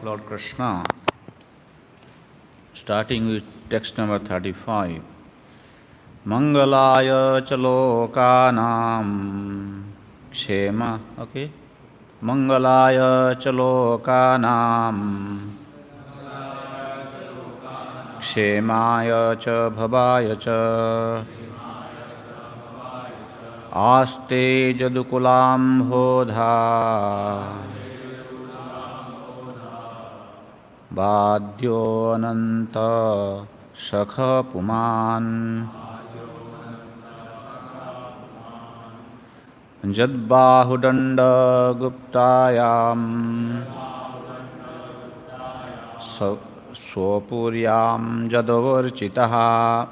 Lord Krishna, starting with text number 35. Mangalaya chalokanam kshema, okay? Mangalaya chalokanam kshemaya cha bhavaya cha aste jadukulam hodha Badyo ananta shakha puman Jadbahudanda guptayam Swapuryam jadavarchitaha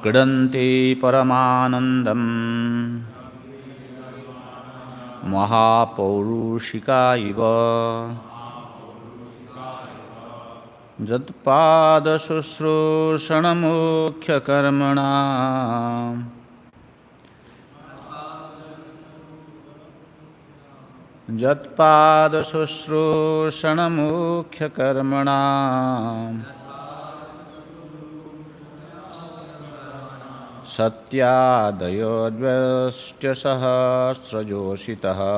Kridanti paramanandam Mahapaurushika iva Jatpada sushrusanamukhya karmana Jatpada sushrusanamukhya karmana Satyadayodvastya sahasrajoshitaha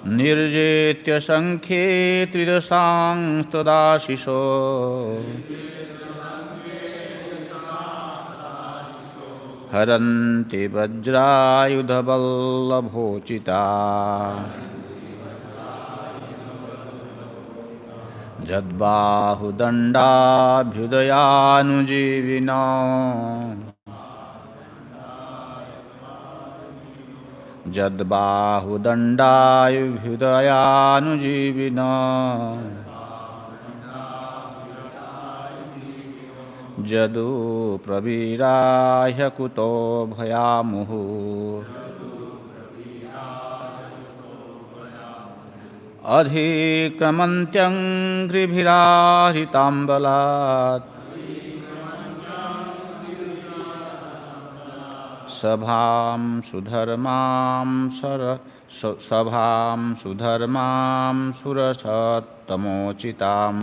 Nirjetya sankhe tridasang stadashisho Haranti vajrayudhaballabhochita Jadbahudandabhyudayānujīvino Jadbahudandayubhyudayānujīvino Jadu pravirāhya kuto bhayamuhu Adhikramantyam gribhirāhitambalat Sabham sudharmam surasattamochitam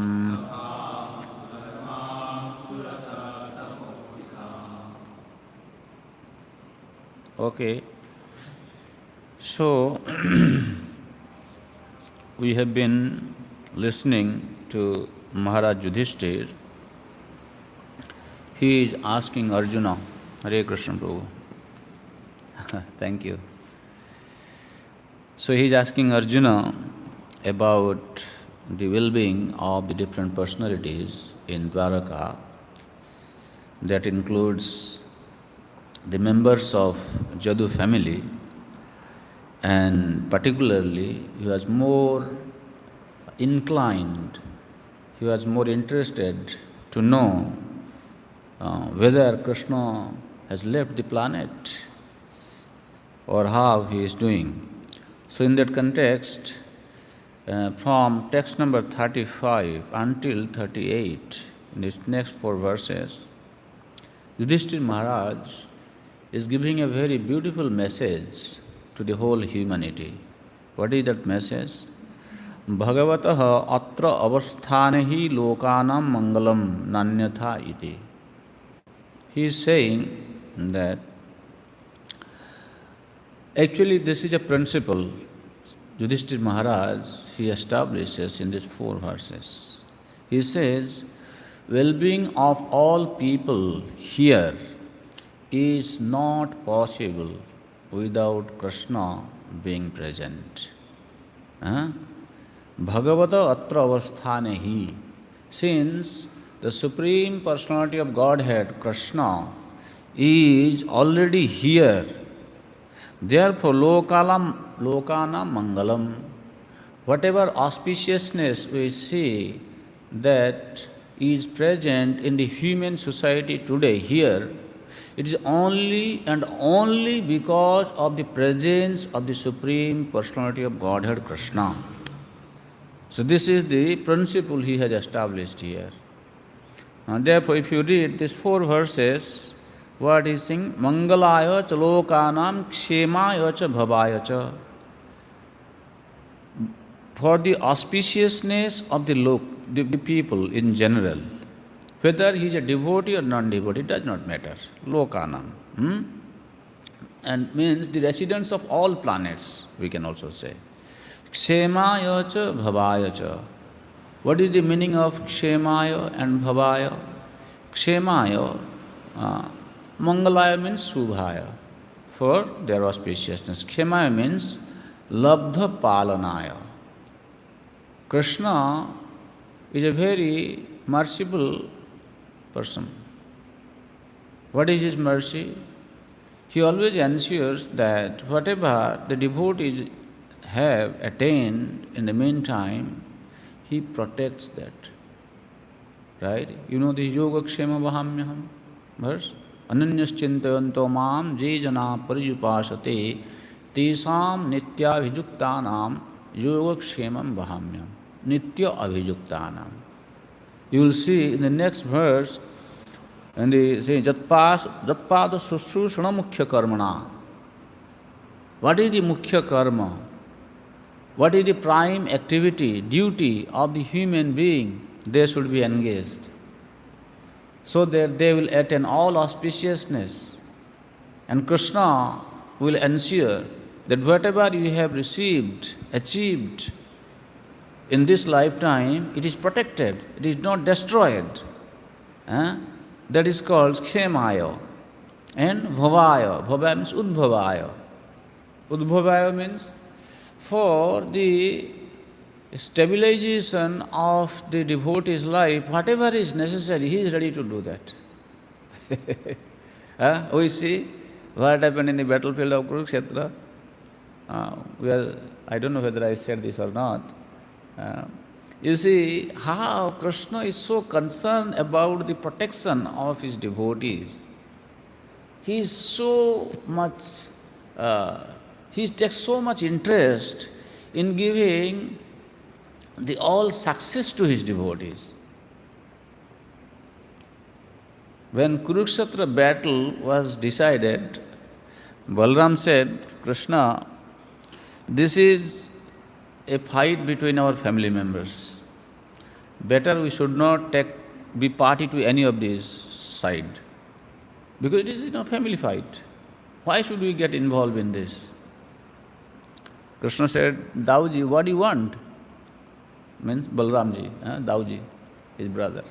Okay, so we have been listening to Maharaj Yudhishthir. He is asking Arjuna, Hare Krishna Prabhu. Thank you. So he is asking Arjuna about the well-being of the different personalities in Dwaraka. That includes the members of Jadu family, and particularly he was more inclined, he was more interested to know whether Krishna has left the planet or how he is doing. So in that context, from text number 35 until 38, in these next 4 verses, Yudhishthira Maharaj is giving a very beautiful message to the whole humanity. What is that message? Bhagavataha atra avasthanehi lokanam mangalam nanyatha iti. He is saying that actually this is a principle Yudhishthira Maharaj he establishes in these 4 verses. He says, well-being of all people here is not possible without Krishna being present. Bhagavata atra avasthanehi. Since the Supreme Personality of Godhead, Krishna, is already here, therefore lokana mangalam, whatever auspiciousness we see that is present in the human society today here, it is only and only because of the presence of the Supreme Personality of Godhead, Krishna. So this is the principle he has established here. Therefore, if you read these 4 verses, What is saying? Mangalaya cha lokanam kshemaya cha bhavaya cha. For the auspiciousness of the people in general, whether he is a devotee or non-devotee, it does not matter. Lokanam. And means the residents of all planets, we can also say. Kshemaya cha bhavaya cha. What is the meaning of kshemaya and bhavaya? Kshemaya, mangalaya means shubhaya, for their auspiciousness. Kshemaya means labdha palanaya. Krishna is a very merciful person. What is his mercy? He always ensures that whatever the devotees have attained in the meantime, he protects that. Right? You know the yoga kshema vahamyaham verse? Ananyas chintayanto mam je jana parijupasate tesam nitya vijuktanam yoga kshemam vahamyam. Nitya avijuktanam. You will see in the next verse, and they say, Jatpada susrushana mukhya karmana. What is the mukhya karma? What is the prime activity, duty of the human being? They should be engaged, so that they will attain all auspiciousness. And Krishna will ensure that whatever you have received, achieved in this lifetime, it is protected, it is not destroyed. That is called kshemaya. And bhavaya. Bhavaya means udbhavaya. Udbhavaya means for the stabilization of the devotee's life, whatever is necessary, he is ready to do that. We see what happened in the battlefield of Kurukshetra. I don't know whether I said this or not. You see how Krishna is so concerned about the protection of his devotees. He is so much, he takes so much interest in giving the all success to his devotees. When Kurukshetra battle was decided, Balram said, Krishna, this is a fight between our family members. Better we should not be party to any of these side, because it is a family fight. Why should we get involved in this? Krishna said, Dauji, what do you want? Means Balramji, Dauji, his brother.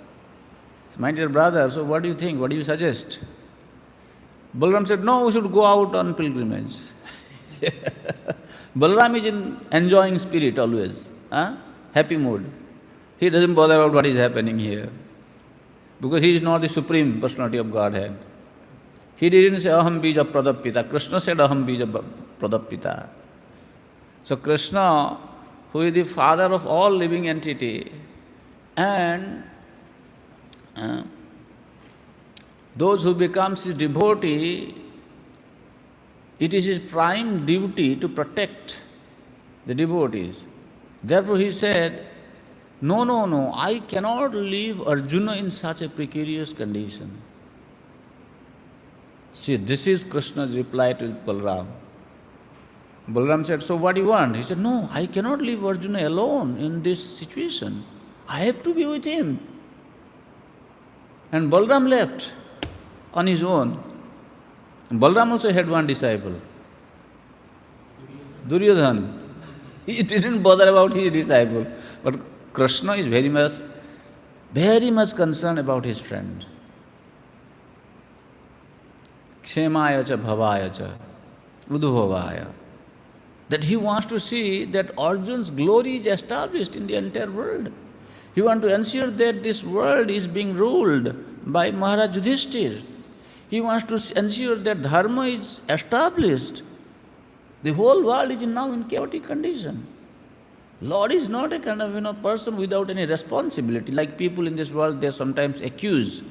My dear brother, so what do you think? What do you suggest? Balram said, no, we should go out on pilgrimage. Balram is in enjoying spirit always, happy mood. He doesn't bother about what is happening here, because he is not the supreme personality of Godhead. He didn't say aham bija pradapita. Krishna said aham bija pradapita. So Krishna, who is the father of all living entity, and those who becomes his devotee, it is his prime duty to protect the devotees. Therefore he said, no, I cannot leave Arjuna in such a precarious condition. See, this is Krishna's reply to Balram. Balram said, so what do you want? He said, no, I cannot leave Arjuna alone in this situation. I have to be with him. And Balram left on his own. And Balram also had one disciple, Duryodhana. He didn't bother about his disciple. But Krishna is very much concerned about his friend. Kshemaya cha bhavaya cha udbhavaya. That he wants to see that Arjuna's glory is established in the entire world. He wants to ensure that this world is being ruled by Maharaj Yudhishthir. He wants to ensure that dharma is established. The whole world is now in chaotic condition. Lord is not a kind of person without any responsibility. Like people in this world, they sometimes accuse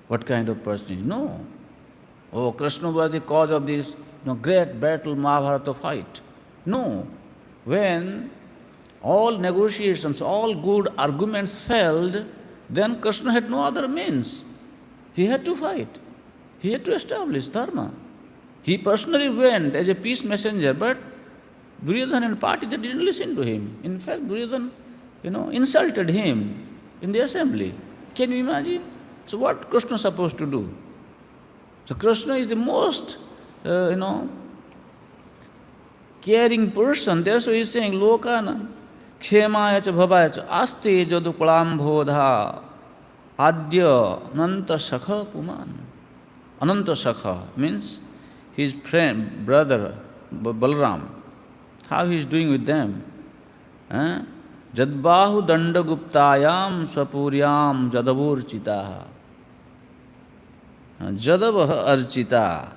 what kind of person he is. No. Oh, Krishna was the cause of this great battle, Mahabharata fight. No. When all negotiations, all good arguments failed, then Krishna had no other means. He had to fight. He had to establish dharma. He personally went as a peace messenger, but Duryodhana and party, they didn't listen to him. In fact, Duryodhana, insulted him in the assembly. Can you imagine? So what Krishna is supposed to do? So Krishna is the most, caring person. That's why he's saying, Lokana, Kshemaya cha bhavaya cha aste jadukulam bodha adya nanta sakha puman. Ananta sakha means his friend, brother, Balram. How he is doing with them? Jadbahu dandaguptayam swapuryam jadavurchitaha. Jadavah archita.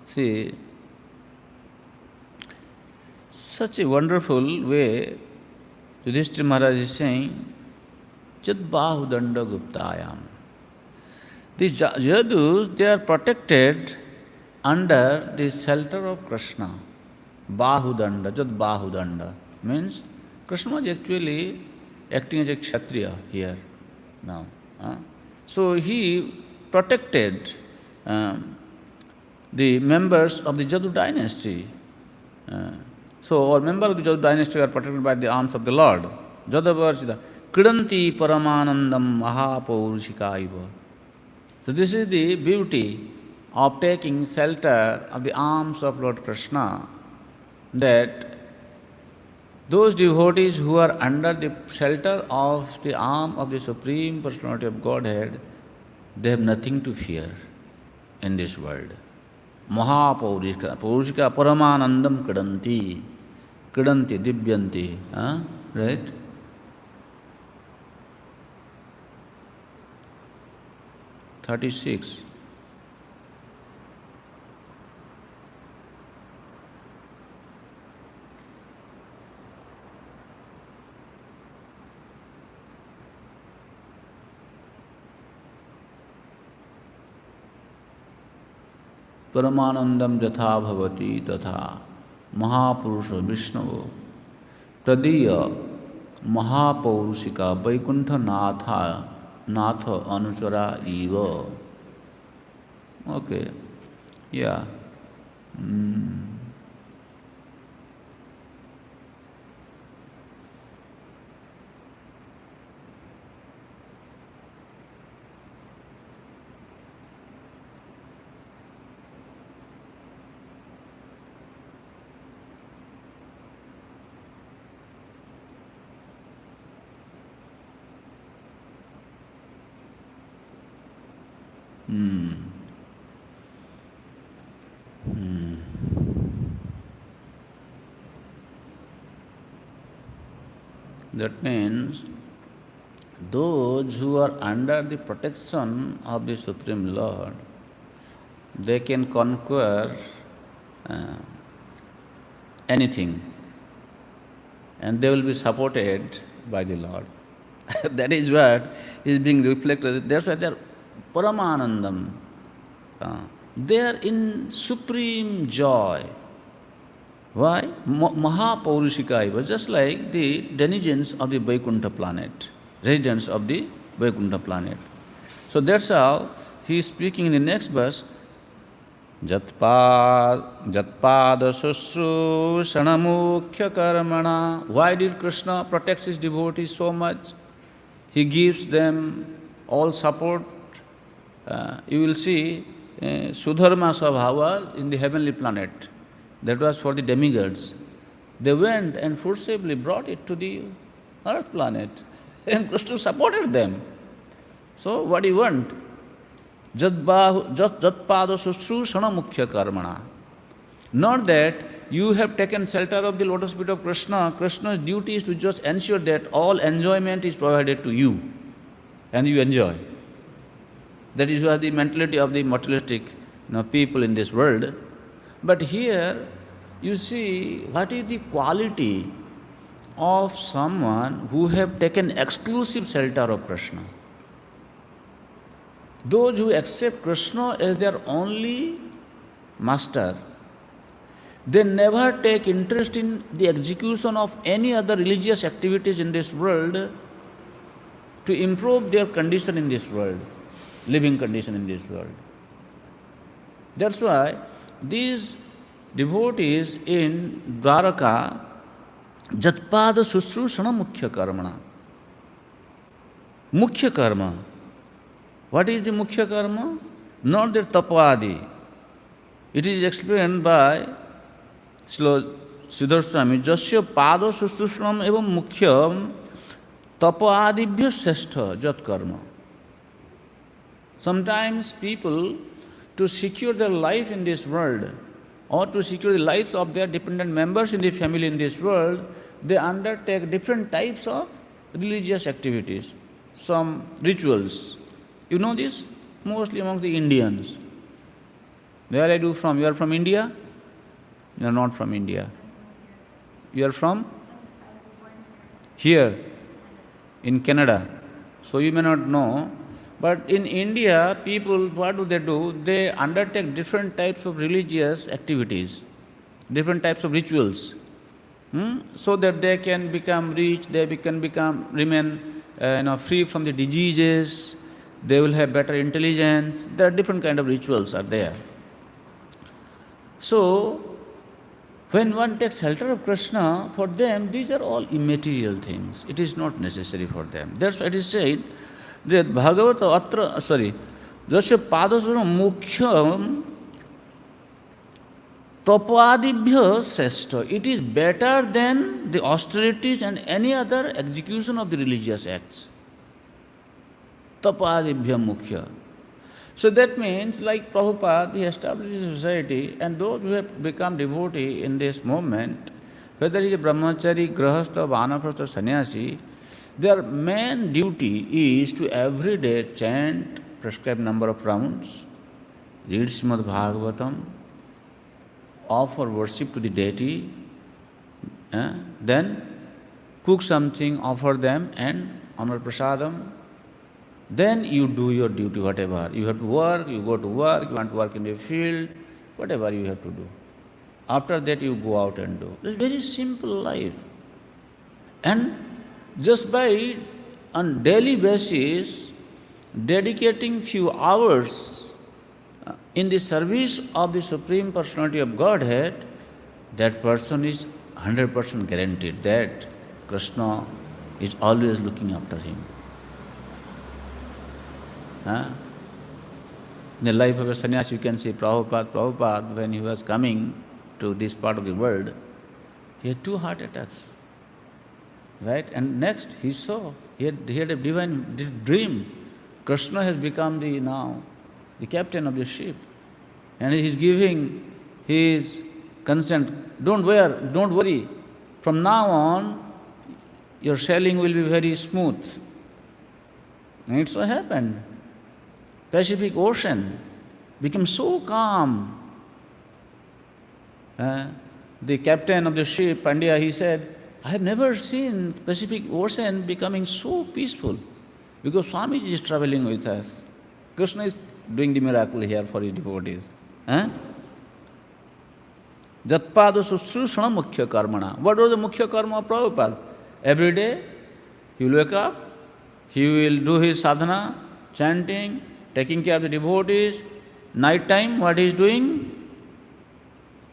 See, such a wonderful way Yudhishthira Maharaj is saying, Jadbahu dandaguptayam. These Yadus, they are protected under the shelter of Krishna. Bahudanda, Jad Bahudanda means Krishna is actually acting as a Kshatriya here now. So he protected the members of the Jadu dynasty. So all members of the Jadu dynasty are protected by the arms of the Lord. Jadavarchita Kridanti Paramanandam Mahapaurushikaiva. So this is the beauty of taking shelter of the arms of Lord Krishna, that those devotees who are under the shelter of the arm of the Supreme Personality of Godhead, they have nothing to fear in this world. Mahapaurishika, Paurushika Paramanandam Kridanti, Dibyanti, right? "36. Paramanandam jatha bhavati tatha Mahapurusha Vishnu Tadiya Mahapaurushika Vaikuntha Natha Anuchara Eva." Okay, yeah. That means those who are under the protection of the Supreme Lord, they can conquer anything, and they will be supported by the Lord. That is what is being reflected. That's why they are Paramanandam. They are in supreme joy. Why? Mahapaurushika, just like the denizens of the Vaikuntha planet, residents of the Vaikuntha planet. So that's how he is speaking in the next verse. Jatpada susru sanamukhya karmana. Why did Krishna protect his devotees so much? He gives them all support. You will see Sudharma Sabhava in the heavenly planet. That was for the demigods. They went and forcibly brought it to the earth planet. And Krishna supported them. So what do you want? Jatpada susru sanamukhya karmana. Not that you have taken shelter of the lotus feet of Krishna. Krishna's duty is to just ensure that all enjoyment is provided to you, and you enjoy. That is why the mentality of the materialistic people in this world. But here you see what is the quality of someone who have taken exclusive shelter of Krishna. Those who accept Krishna as their only master, they never take interest in the execution of any other religious activities in this world to improve their condition in this world, living condition in this world. That's why these devotees in Dwaraka, Jatpada Susrushana Mukhya Karmana. Mukhya Karma. What is the Mukhya Karma? Not the Tapadi. It is explained by Siddhar Swami, Jasya Pada Susrushana evam Mukhyam Tapadibhya Seshtha Jat Karma. Sometimes people, to secure their life in this world, or to secure the lives of their dependent members in the family in this world, they undertake different types of religious activities, some rituals. You know this? Mostly among the Indians. Where are you from? You are from India? You are not from India. You are from? Here, in Canada. So you may not know. But in India, people, what do? They undertake different types of religious activities, different types of rituals, so that they can become rich, they can remain free from the diseases, they will have better intelligence. There are different kind of rituals are there. So, when one takes shelter of Krishna, for them these are all immaterial things. It is not necessary for them. That's why it is said that Bhagavata Jasya Padasura Mukhyam Tapadibhya Srestha. It is better than the austerities and any other execution of the religious acts. Tapadibhya Mukhya. So that means, like Prabhupada, he established a society, and those who have become devotee in this movement, whether he is a brahmachari, grahastha, vanaprastha, sannyasi, their main duty is to every day chant prescribed number of rounds, read Srimad Bhagavatam, offer worship to the deity, then cook something, offer them, and honor prasadam. Then you do your duty, whatever. You have to work, you go to work, you want to work in the field, whatever you have to do. After that you go out and do. It's a very simple life. And just by, on daily basis, dedicating few hours in the service of the Supreme Personality of Godhead, that person is 100% guaranteed that Krishna is always looking after him. In the life of a sannyasi, you can see Prabhupada, when he was coming to this part of the world, he had 2 heart attacks. Right? And next he saw, he had a divine dream. Krishna has become now the captain of the ship. And he is giving his consent. Don't worry. From now on, your sailing will be very smooth. And it so happened. Pacific Ocean became so calm. The captain of the ship, Pandya, he said, I have never seen Pacific Ocean becoming so peaceful, because Swamiji is traveling with us. Krishna is doing the miracle here for his devotees. Jatpada Susrushana Mukhya Karmana. What was the Mukhya Karma of Prabhupada? Every day he will wake up, he will do his sadhana, chanting, taking care of the devotees. Night time, what he is doing?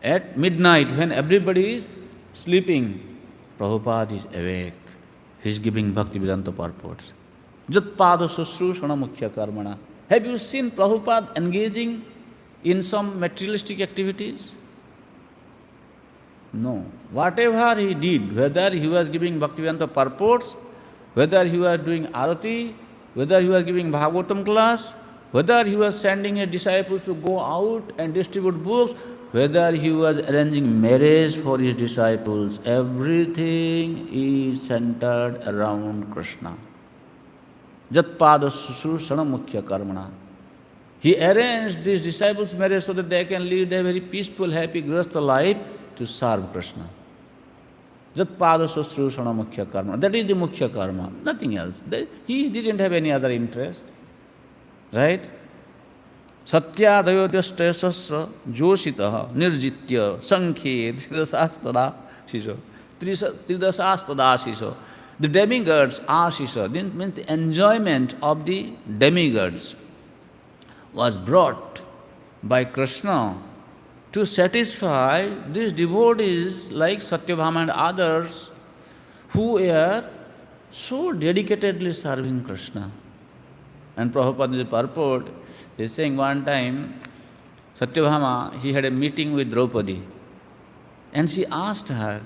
At midnight, when everybody is sleeping, Prabhupada is awake. He is giving Bhakti Vedanta purports. Jatpada Susrushana Mukhya Karmana. Have you seen Prabhupada engaging in some materialistic activities? No. Whatever he did, whether he was giving Bhakti Vedanta purports, whether he was doing arati, whether he was giving Bhagavatam class, whether he was sending his disciples to go out and distribute books, whether he was arranging marriage for his disciples, everything is centered around Krishna. Jatpada Susrushana Mukhya Karmana. He arranged these disciples' marriage so that they can lead a very peaceful, happy, grahastha life to serve Krishna. Jatpada Susrushana Mukhya Karmana. That is the Mukhya Karma, nothing else. He didn't have any other interest. Right? Satyadayodhyastesasra joshitaha nirjitya sankhe tridasastada. The demigods ashisha, means the enjoyment of the demigods was brought by Krishna to satisfy these devotees like Satyabhama and others who were so dedicatedly serving Krishna. And Prabhupada in the purport is saying one time, Satyabhama, he had a meeting with Draupadi, and she asked her,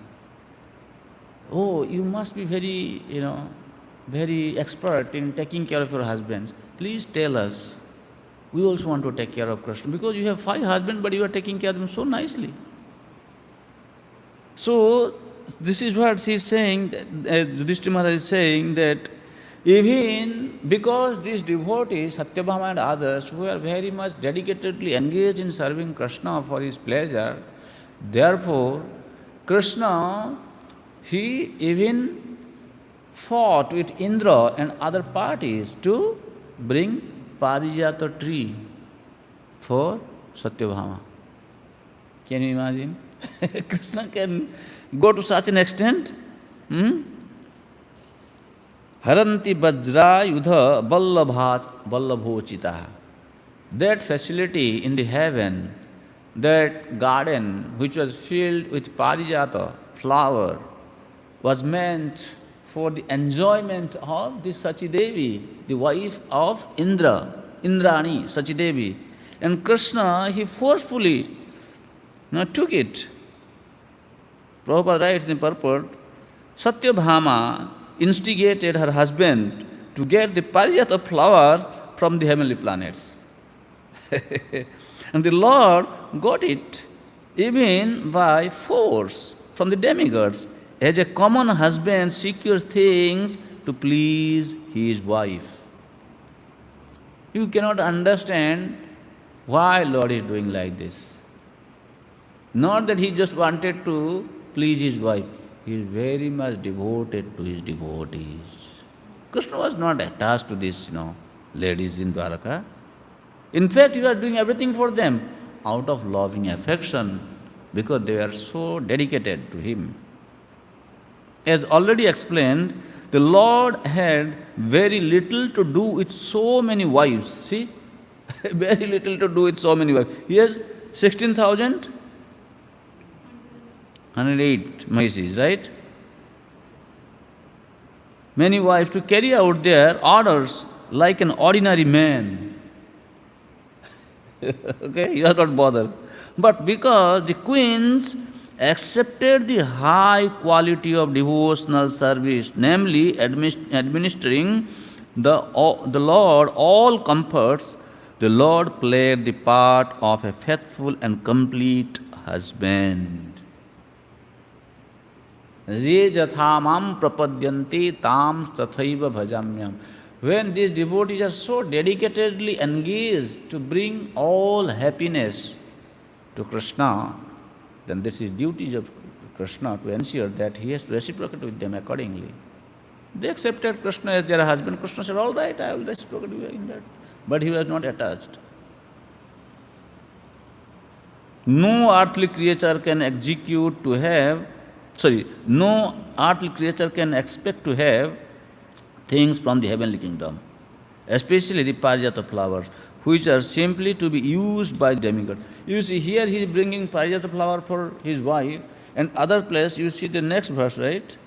"Oh, you must be very expert in taking care of your husbands. Please tell us. We also want to take care of Krishna, because you have 5 husbands, but you are taking care of them so nicely." So, this is what she is saying, Yudhishthira Maharaj is saying that even because these devotees, Satyabhama and others, who are very much dedicatedly engaged in serving Krishna for his pleasure, therefore, Krishna, he even fought with Indra and other parties to bring Parijata tree for Satyabhama. Can you imagine? Krishna can go to such an extent? Haranti Vajra Yudha Vallabhochita. That facility in the heaven, that garden which was filled with Parijata flower, was meant for the enjoyment of the Sachidevi, the wife of Indra, Indrani, Sachidevi. And Krishna, he forcefully took it. Prabhupada writes in the purport, Satyabhama instigated her husband to get the Parijata flower from the heavenly planets. And the Lord got it even by force from the demigods, as a common husband secures things to please his wife. You cannot understand why Lord is doing like this. Not that he just wanted to please his wife. He is very much devoted to his devotees. Krishna was not attached to these, ladies in Dwaraka. In fact, he was doing everything for them out of loving affection, because they are so dedicated to him. As already explained, the Lord had very little to do with so many wives. See? Very little to do with so many wives. He has 16,108 Mahishis, right? Many wives to carry out their orders like an ordinary man. Okay, you are not bothered. But because the queens accepted the high quality of devotional service, namely administering the Lord all comforts, the Lord played the part of a faithful and complete husband. Ye jathamam prapadyanti tam tathaiva bhajamyam. When these devotees are so dedicatedly engaged to bring all happiness to Krishna, then this is duty of Krishna to ensure that he has to reciprocate with them accordingly. They accepted Krishna as their husband. Krishna said, all right, I will reciprocate with you in that. But he was not attached. No earthly creature can no earthly creature can expect to have things from the heavenly kingdom, especially the Parijata flowers, which are simply to be used by the demigod. You see, here he is bringing Parijata flower for his wife, and other place you see the next verse, right?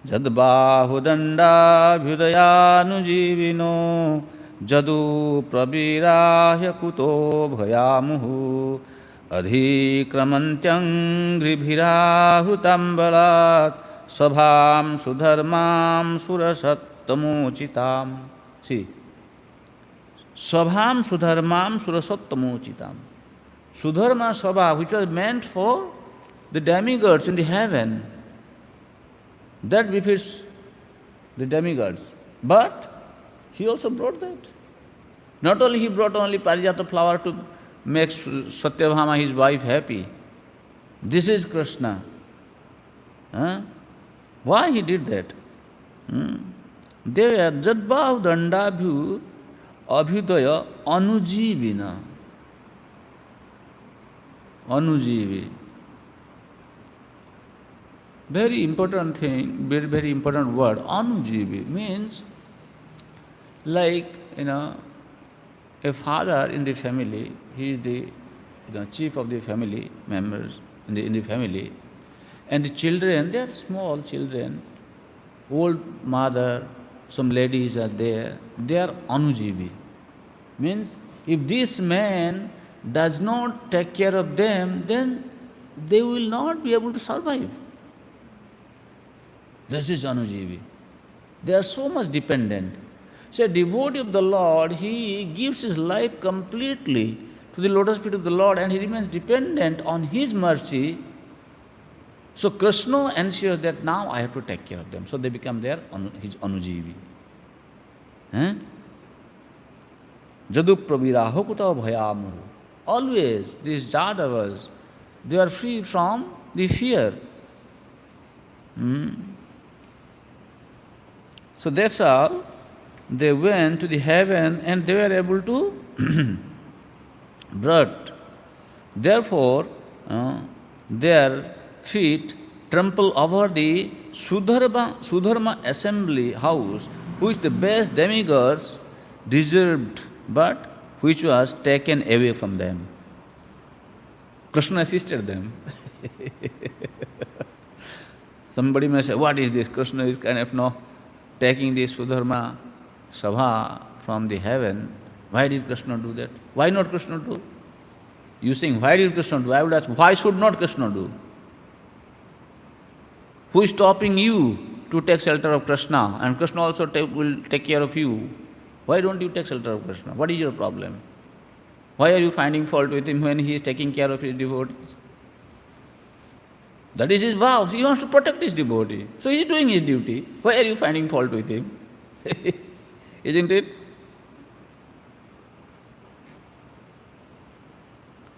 Jadbahudanda bhudayanu jadu prabirahya kuto bhayamuhu adhikramantyang gribhirahutambalat sabham sudharmam surasattamochitam. See, sabham sudharmam surasattamochitam. Sudharma sabha, which was meant for the demigods in the heaven, that befits the demigods. But he also brought that. Not only he brought only Parijata flower to make Satyabhama, his wife, happy. This is Krishna. Why he did that? They were jadbhav dandabhu abhyudaya anujivina. Anujivi. Very important thing, very, very important word. Anujivi means like, a father in the family, he is the chief of the family members in the family, and the children, they are small children, old mother, some ladies are there, they are anujivi. Means if this man does not take care of them, then they will not be able to survive. This is anujivi. They are so much dependent. So a devotee of the Lord, he gives his life completely to the lotus feet of the Lord and he remains dependent on his mercy. So Krishna ensures that now I have to take care of them. So they become his anujivi. Jadu praviraho kuta bhayamuru. Always these Jadavas, they are free from the fear. So that's how they went to the heaven and they were able to breathe. Therefore, their feet trample over the Sudharma assembly house, which the best demigods deserved, but which was taken away from them. Krishna assisted them. Somebody may say, what is this? Krishna is kind of taking the Sudharma Sabha from the heaven. Why did Krishna do that? Why not Krishna do? You saying, why did Krishna do? I would ask, why should not Krishna do? Who is stopping you to take shelter of Krishna? And Krishna also will take care of you. Why don't you take shelter of Krishna? What is your problem? Why are you finding fault with him when he is taking care of his devotees? That is his vow. He wants to protect his devotee. So he is doing his duty. Why are you finding fault with him? Isn't it?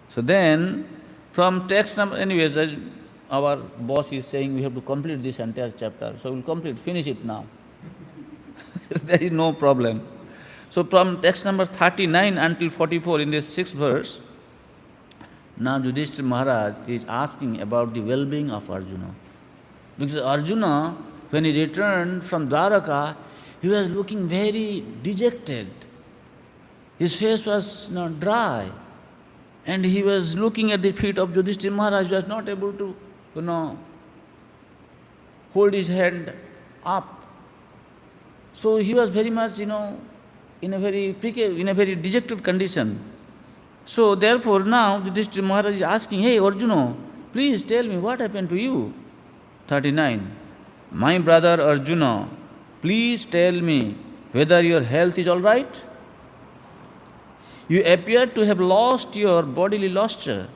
So then, from text number, anyways, as our boss is saying, we have to complete this entire chapter. So we'll finish it now. There is no problem. So from text number 39 until 44 in this 6th verse, now Yudhishthira Maharaj is asking about the well-being of Arjuna. Because Arjuna, when he returned from Dwaraka, he was looking very dejected. His face was dry. And he was looking at the feet of Yudhishthira Maharaj. He was not able to, hold his hand up. So he was very much, in a very dejected condition. So therefore now Yudhishthira Maharaj is asking, hey Arjuna, please tell me what happened to you. 39. My brother Arjuna, please tell me whether your health is all right. You appear to have lost your bodily luster.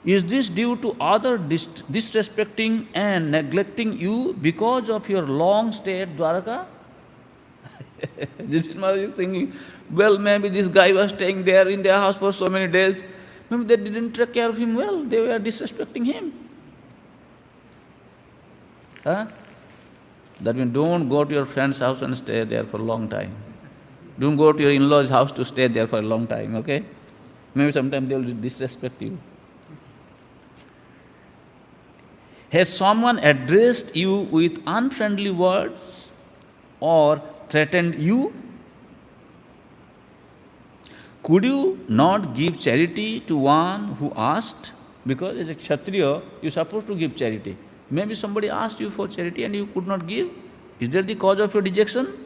Is this due to others disrespecting and neglecting you because of your long stay at Dwaraka? This Maharaj is thinking, well, maybe this guy was staying there in their house for so many days. Maybe they didn't take care of him well. They were disrespecting him. That means don't go to your friend's house and stay there for a long time. Don't go to your in-law's house to stay there for a long time, okay? Maybe sometime they will disrespect you. Has someone addressed you with unfriendly words or threatened you? Could you not give charity to one who asked? Because as a Kshatriya, you're supposed to give charity. Maybe somebody asked you for charity and you could not give. Is that the cause of your dejection?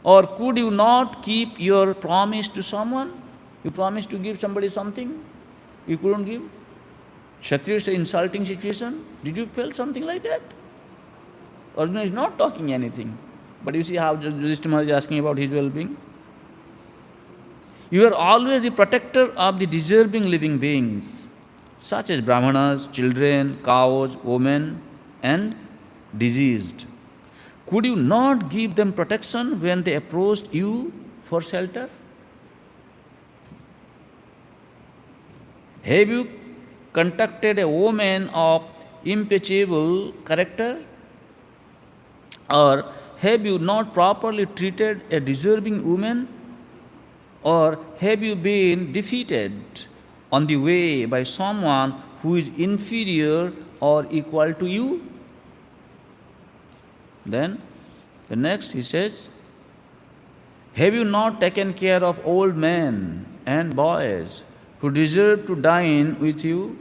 Or could you not keep your promise to someone? You promised to give somebody something, you couldn't give. Kshatriya is an insulting situation. Did you feel something like that? Arjuna is not talking anything. But you see how Yudhishthira Maharaj is asking about his well-being. You are always the protector of the deserving living beings, such as brahmanas, children, cows, women, and diseased. Could you not give them protection when they approached you for shelter? Have you contacted a woman of impeccable character? Or have you not properly treated a deserving woman? Or have you been defeated on the way by someone who is inferior or equal to you? Then, the next he says, Have you not taken care of old men and boys who deserve to dine with you?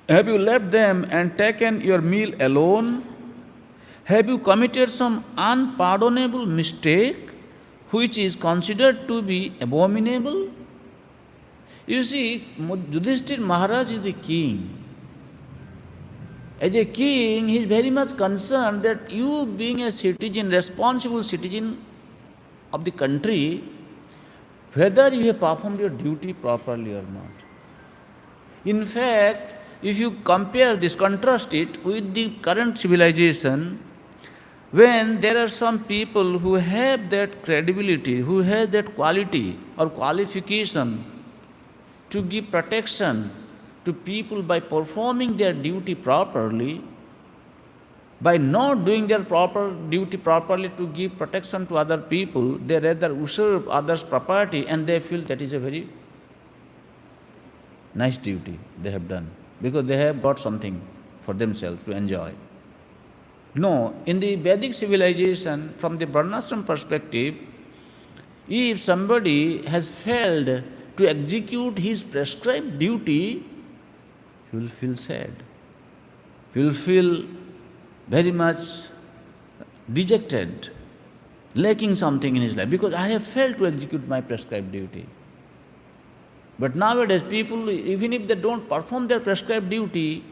Have you left them and taken your meal alone? Have you committed some unpardonable mistake which is considered to be abominable? You see, Yudhishthir Maharaj is the king. As a king, he is very much concerned that you, being a citizen, responsible citizen of the country, whether you have performed your duty properly or not. In fact, if you compare this, contrast it with the current civilization, when there are some people who have that credibility, who have that quality or qualification to give protection to people by performing their duty properly, by not doing their proper duty properly to give protection to other people, they rather usurp others' property and they feel that is a very nice duty they have done because they have got something for themselves to enjoy. No, in the Vedic civilization, from the Varnashram perspective, if somebody has failed to execute his prescribed duty, he will feel sad. He will feel very much dejected, lacking something in his life, because I have failed to execute my prescribed duty. But nowadays, people, even if they don't perform their prescribed duty,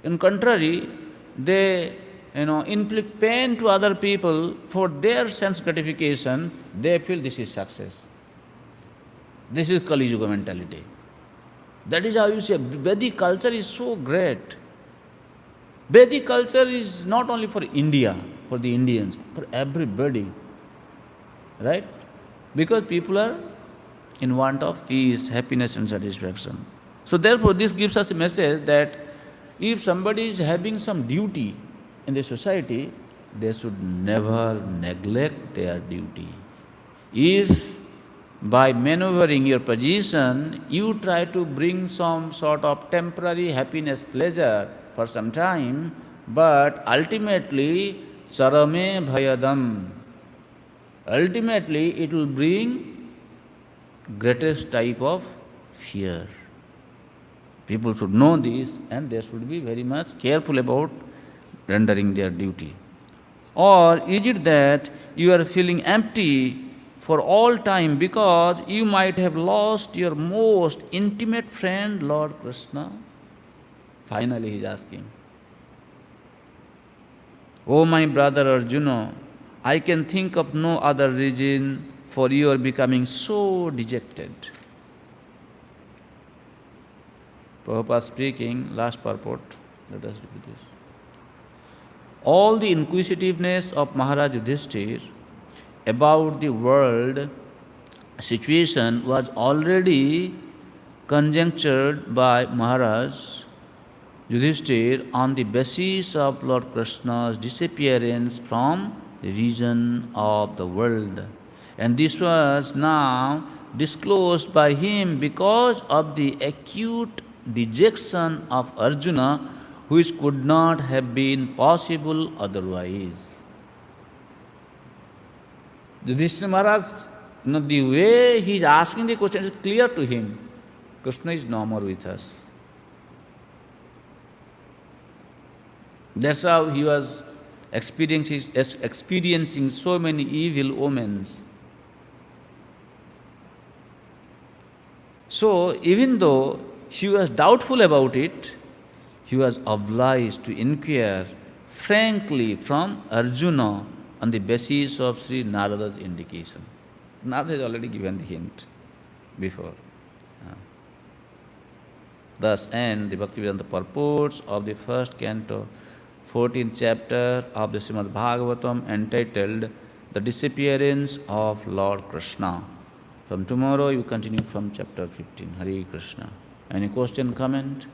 in contrary, they inflict pain to other people for their sense gratification, they feel this is success. This is Kali Yuga mentality. That is how you say Vedic culture is so great. Vedic culture is not only for India, for the Indians, for everybody. Right? Because people are in want of peace, happiness and satisfaction. So therefore this gives us a message that if somebody is having some duty in the society, they should never neglect their duty. If by maneuvering your position, you try to bring some sort of temporary happiness, pleasure for some time, but ultimately, charame bhayadam, ultimately it will bring greatest type of fear. People should know this and they should be very much careful about rendering their duty. Or is it that you are feeling empty for all time because you might have lost your most intimate friend, Lord Krishna? Finally, he is asking. Oh, my brother Arjuna, I can think of no other reason for your becoming so dejected. Prabhupada speaking, last purport, let us repeat this. All the inquisitiveness of Maharaj Yudhishthir about the world situation was already conjectured by Maharaj Yudhishthir on the basis of Lord Krishna's disappearance from the vision of the world. And this was now disclosed by him because of the acute dejection of Arjuna, which could not have been possible otherwise. Yudhishthira Maharaj, the way he is asking the question is clear to him. Krishna is no more with us. That's how he was experiencing so many evil omens. So, even though he was doubtful about it, he was obliged to inquire frankly from Arjuna on the basis of Sri Narada's indication. Narada has already given the hint before. Thus end the Bhaktivedanta purports of the first canto, 14th chapter of the Srimad Bhagavatam, entitled The Disappearance of Lord Krishna. From tomorrow you continue from chapter 15. Hare Krishna. Any question, comment?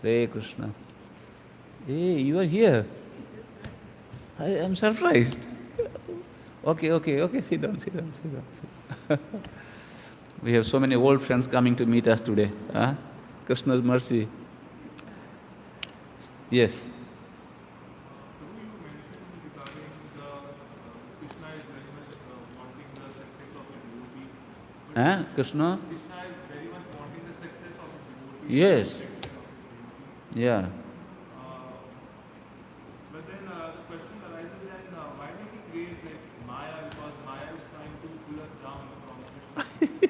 Hare Krishna. Hey, you are here. I am surprised. Okay, sit down. We have so many old friends coming to meet us today. Huh? Krishna's mercy. Yes. You mentioned regarding the Krishna? Krishna is very much wanting the success of his devotee, Yes. satisfaction of his devotee. Yeah. But then the question arises then, why did he create like Maya? Because Maya is trying to pull us down from Krishna.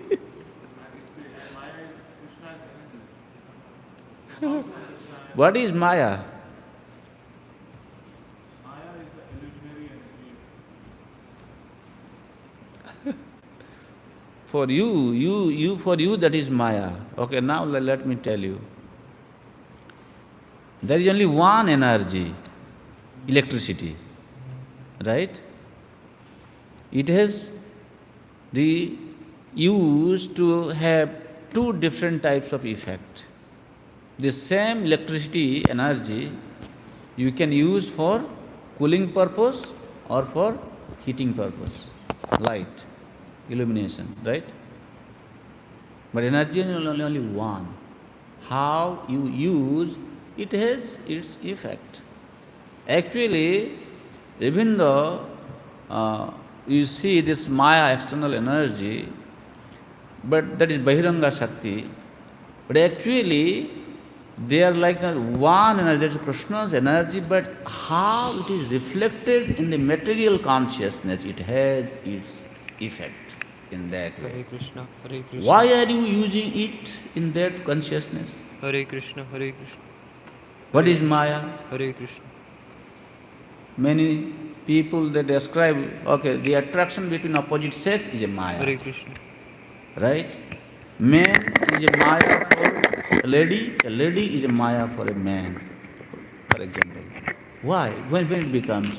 And Maya is Krishna's energy. So how to understand? What is Maya? Maya is the illusionary energy. For you, that is Maya. Okay, now let me tell you. There is only one energy, electricity, right? It has the used to have two different types of effect. The same electricity energy you can use for cooling purpose or for heating purpose, light, illumination, right? But energy is only one. How you use it has its effect. Actually, even though you see this Maya external energy, but that is Bahiranga Shakti, but actually they are like that one energy, that is Krishna's energy, but how it is reflected in the material consciousness, it has its effect in that way. Hare Krishna, Hare Krishna. Why are you using it in that consciousness? Hare Krishna, Hare Krishna. What is Maya? Hare Krishna. Many people they describe, okay, the attraction between opposite sex is a Maya. Hare Krishna. Right? Man is a Maya for a lady is a Maya for a man, for example. Why? When it becomes?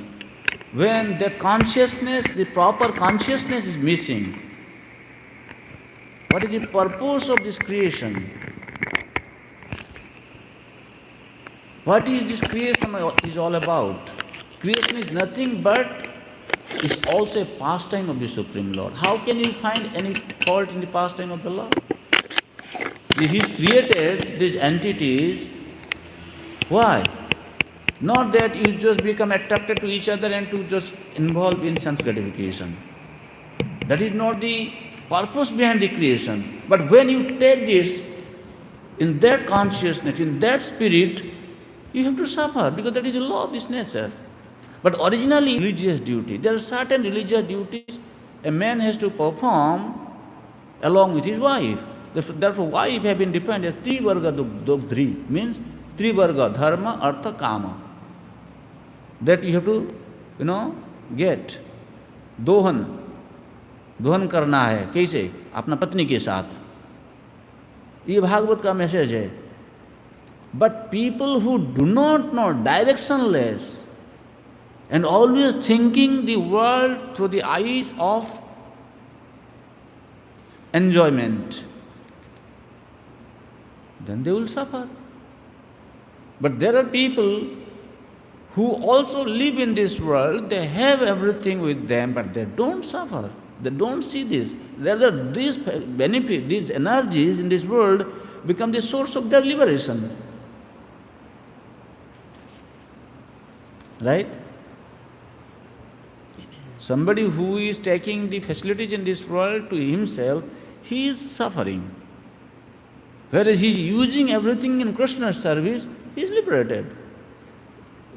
When that consciousness, the proper consciousness is missing. What is the purpose of this creation? What is this creation is all about? Creation is nothing but is also a pastime of the Supreme Lord. How can you find any fault in the pastime of the Lord? He created these entities. Why? Not that you just become attracted to each other and to just involve in sense gratification. That is not the purpose behind the creation. But when you take this, in that consciousness, in that spirit, you have to suffer because that is the law of this nature. But originally, religious duty, there are certain religious duties a man has to perform along with his wife. Therefore, wife have been defined as Trivarga Dugdri, means Trivarga, Dharma, Artha, Kama. That you have to, get. दोहन करना है, कैसे? अपना पत्नी के साथ. ये भागवत का मैसेज है. But people who do not know, directionless, and always thinking the world through the eyes of enjoyment, then they will suffer. But there are people who also live in this world, they have everything with them, but they don't suffer. They don't see this. Rather, these benefits, these energies in this world become the source of their liberation. Right? Somebody who is taking the facilities in this world to himself, he is suffering. Whereas he is using everything in Krishna's service, he is liberated.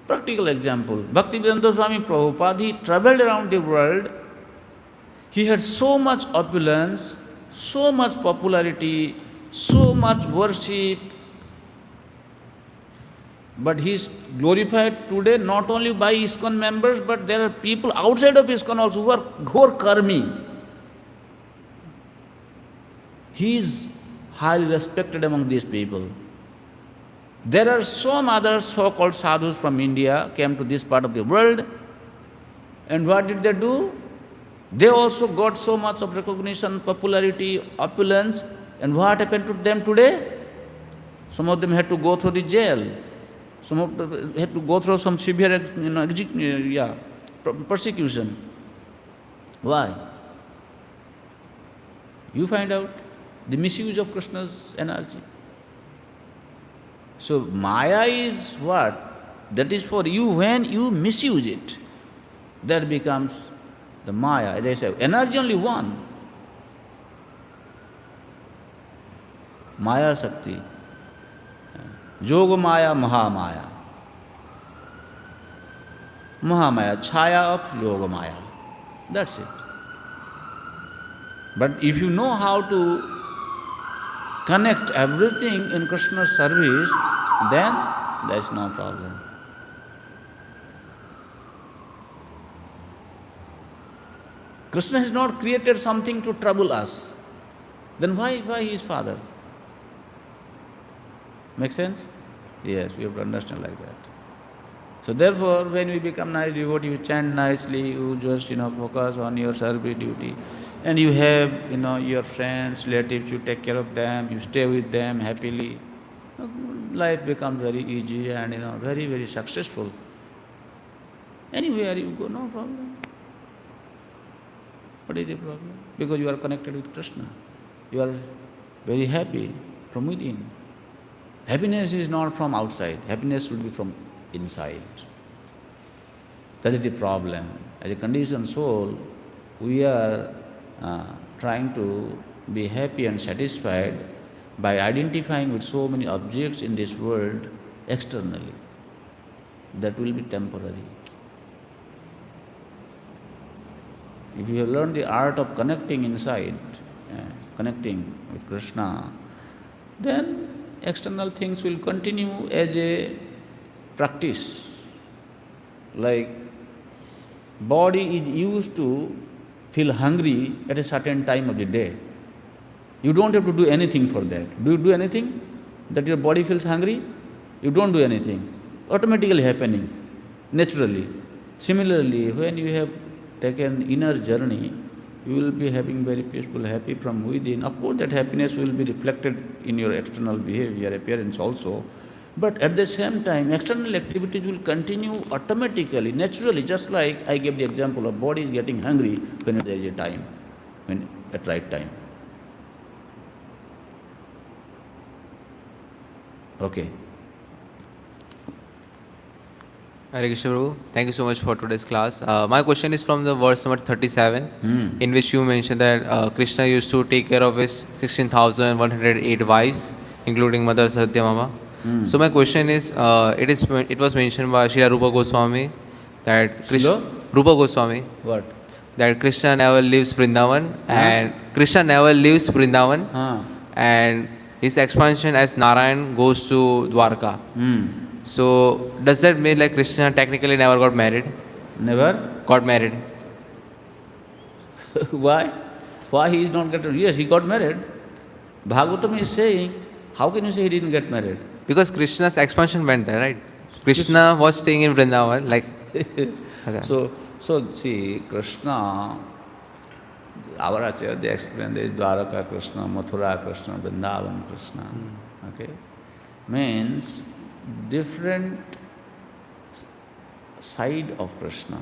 Practical example, Bhaktivedanta Swami Prabhupada, he travelled around the world. He had so much opulence, so much popularity, so much worship. But he is glorified today not only by ISKCON members, but there are people outside of ISKCON also who are ghor karmi. He is highly respected among these people. There are some other so-called sadhus from India came to this part of the world, and what did they do? They also got so much of recognition, popularity, opulence, and what happened to them today? Some of them had to go through the jail. Some of them had to go through some severe, persecution. Why? You find out the misuse of Krishna's energy. So Maya is what? That is for you when you misuse it. That becomes the Maya. As I say, energy only one. Maya Shakti. Yoga Maya, Mahamaya. Mahamaya, Chaya of Yoga Maya. That's it. But if you know how to connect everything in Krishna's service, then there's no problem. Krishna has not created something to trouble us. Then why he is Father? Make sense? Yes, we have to understand like that. So therefore, when we become nice devotee, you chant nicely, you just focus on your service duty, and you have your friends, relatives, you take care of them, you stay with them happily. Life becomes very easy and very, very successful. Anywhere you go, no problem. What is the problem? Because you are connected with Krishna. You are very happy from within. Happiness is not from outside. Happiness should be from inside. That is the problem. As a conditioned soul, we are trying to be happy and satisfied by identifying with so many objects in this world externally. That will be temporary. If you have learned the art of connecting inside, connecting with Krishna, then external things will continue as a practice. Like body is used to feel hungry at a certain time of the day. You don't have to do anything for that. Do you do anything that your body feels hungry? You don't do anything. Automatically happening, naturally. Similarly, when you have taken inner journey, you will be having very peaceful, happy from within. Of course, that happiness will be reflected in your external behavior, appearance also. But at the same time, external activities will continue automatically, naturally, just like I gave the example of body is getting hungry when there is a time, when at right time. Okay. Hare Krishna Prabhu, thank you so much for today's class. My question is from the verse number 37, in which you mentioned that Krishna used to take care of his 16,108 wives, including Mother Satyamama. So my question is, it was mentioned by Srila Rupa Goswami that Krishna, Rupa Goswami, What? that Krishna never leaves Vrindavan, and Krishna never leaves Vrindavan, and his expansion as Narayan goes to Dwarka. So does that mean like Krishna technically never got married? Never? Got married. Why? Why he is not getting? Yes, he got married. Bhagavatam is saying, how can you say he didn't get married? Because Krishna's expansion went there, right? Krishna was staying in Vrindavan, like. So see, Krishna, our Acharya, they explain there is Dwaraka Krishna, Mathura Krishna, Vrindavan Krishna. Okay? Means different side of Krishna.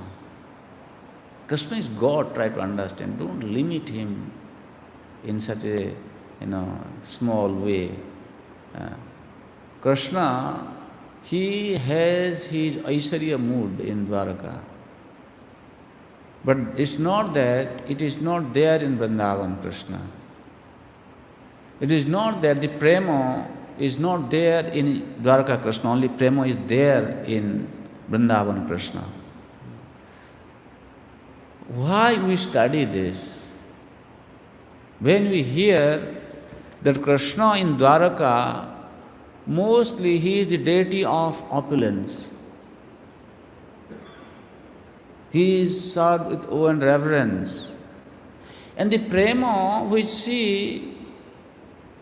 Krishna is God, try to understand. Don't limit him in such a small way. Krishna, he has his Aishwarya mood in Dwaraka. But it's not that it is not there in Vrindavan Krishna. It is not that the prema is not there in Dwaraka Krishna, only prema is there in Vrindavan Krishna. Why we study this? When we hear that Krishna in Dwaraka, mostly he is the deity of opulence. He is served with awe and reverence. And the prema which see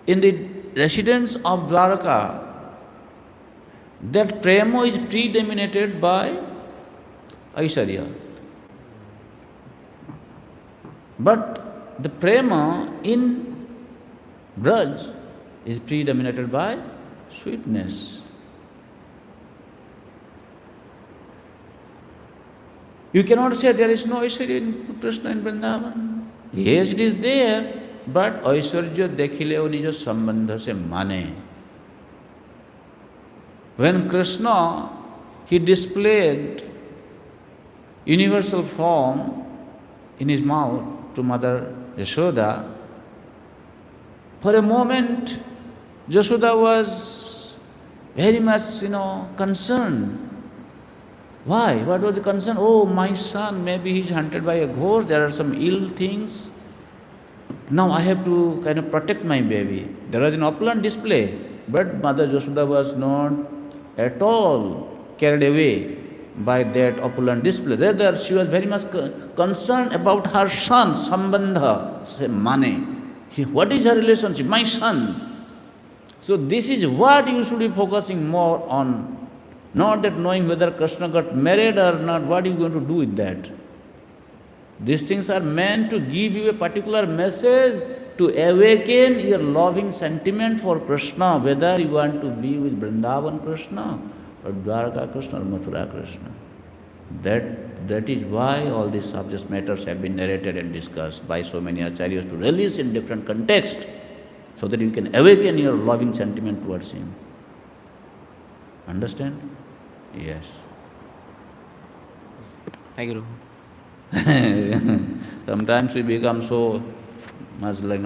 in the residents of Dwaraka, that prema is predominated by Aishwarya. But the prema in Braj is predominated by sweetness. You cannot say there is no Aishwarya in Krishna in Vrindavan. Yes, it is there, but Aishwarya dekhileo nijo sambandha se mane. When Krishna, he displayed universal form in his mouth to Mother Yashoda, for a moment Yashoda was very much, concerned. Why? What was the concern? Oh, my son, maybe he's hunted by a ghost, there are some ill things. Now I have to kind of protect my baby. There was an opulent display, but Mother Yashoda was not at all carried away by that opulent display. Rather, she was very much concerned about her son, Sambandha, say, Mane. What is her relationship? My son. So this is what you should be focusing more on. Not that knowing whether Krishna got married or not, what are you going to do with that? These things are meant to give you a particular message, to awaken your loving sentiment for Krishna, whether you want to be with Vrindavan Krishna or Dwaraka Krishna or Mathura Krishna. That is why all these subject matters have been narrated and discussed by so many acharyas to release in different contexts, so that you can awaken your loving sentiment towards him. Understand? Yes. Thank you. Sometimes we become so much like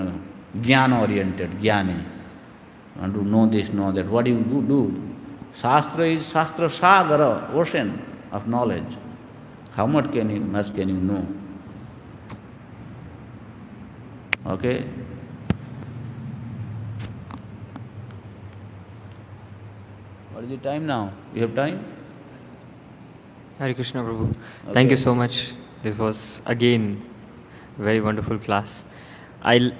jnana oriented, jnani. Want to know this, know that. What do you do? Shastra is Shastra Sagara, ocean of knowledge. How much can you know? Okay? What is the time now? You have time? Hare Krishna Prabhu. Thank you so much. This was again very wonderful class. I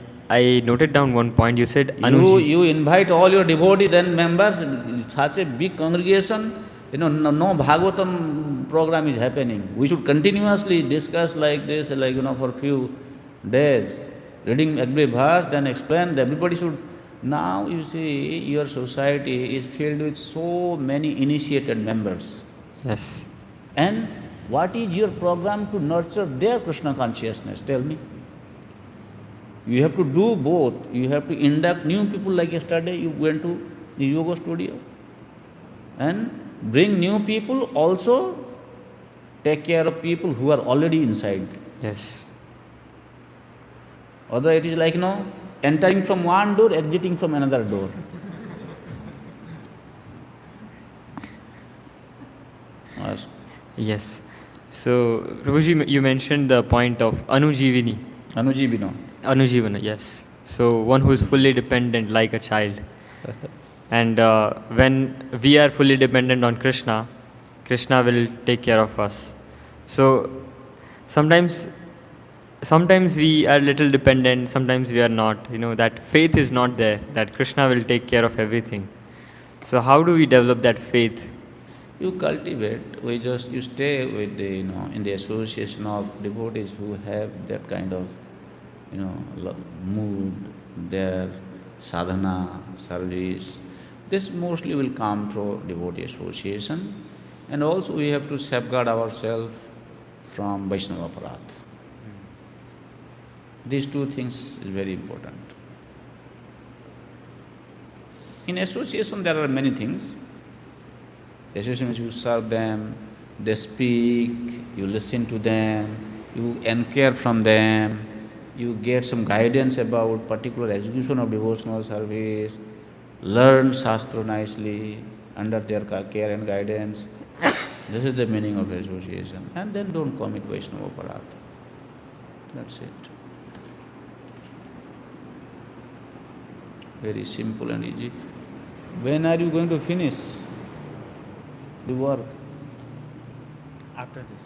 noted down one point. You said You invite all your devotees and members, such a big congregation, no Bhagavatam program is happening. We should continuously discuss like this, for a few days, reading every verse, then explain. Everybody should. Now you see, your society is filled with so many initiated members. Yes. And what is your program to nurture their Krishna consciousness? Tell me. You have to do both. You have to induct new people, like yesterday you went to the yoga studio. And bring new people, also take care of people who are already inside. Yes. Otherwise it is like, entering from one door, exiting from another door. Ask. Yes. So, Prabhuji, you mentioned the point of Anujivini. Anujivino. Anujivana, yes. So, one who is fully dependent like a child. And when we are fully dependent on Krishna, Krishna will take care of us. So, sometimes we are little dependent, sometimes we are not. That faith is not there, that Krishna will take care of everything. So, how do we develop that faith? You cultivate, you stay with in the association of devotees who have that kind of, mood, their sadhana, service. This mostly will come through devotee association. And also we have to safeguard ourselves from Vaishnava Aparadha. These two things is very important. In association there are many things. Association means you serve them, they speak, you listen to them, you inquire from them, you get some guidance about particular execution of devotional service, learn Shastra nicely under their care and guidance. This is the meaning of association. And then don't commit Vaishnava Aparadha. That's it. Very simple and easy. When are you going to finish the work? After this.